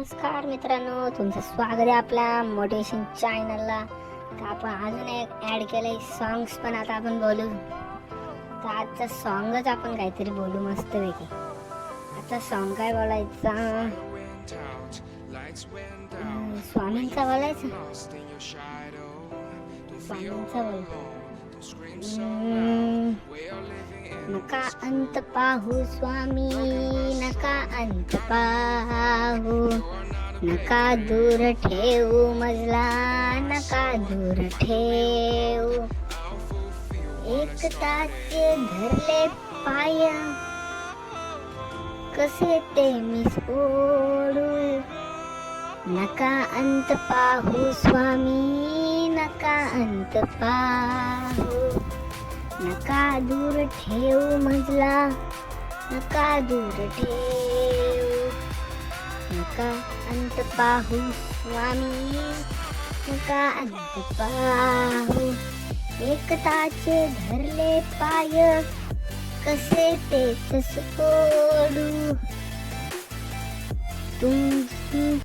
नमस्कार मित्रांनो, तुमचं स्वागत आहे आपल्या मोटिवेशन चॅनलला. तर आपण अजून एक ॲड केलंय सॉंग्स, पण आता आपण बोलू. तर आजचा सॉंगच आपण काहीतरी बोलू मस्तपैकी. आजचा सॉंग काय बोलायचा? स्वामींचा बोलायचा. स्वामींचा बोल. नका अंत पाहू स्वामी, नका अंत पाहू, नका दूर ठेवू मजला, नका दूर ठेवू. एकताचे धरले पाय, कसे ते मी सोडू. नका अंत पाहू स्वामी, नका अंत पाहू, नका दूर ठेवू मजला, नका दूर ठेवू. नका अंत पाहू स्वामी, नका अंत पाहू. एकताचे धरले पाय, कसे तेच सोडू. तुम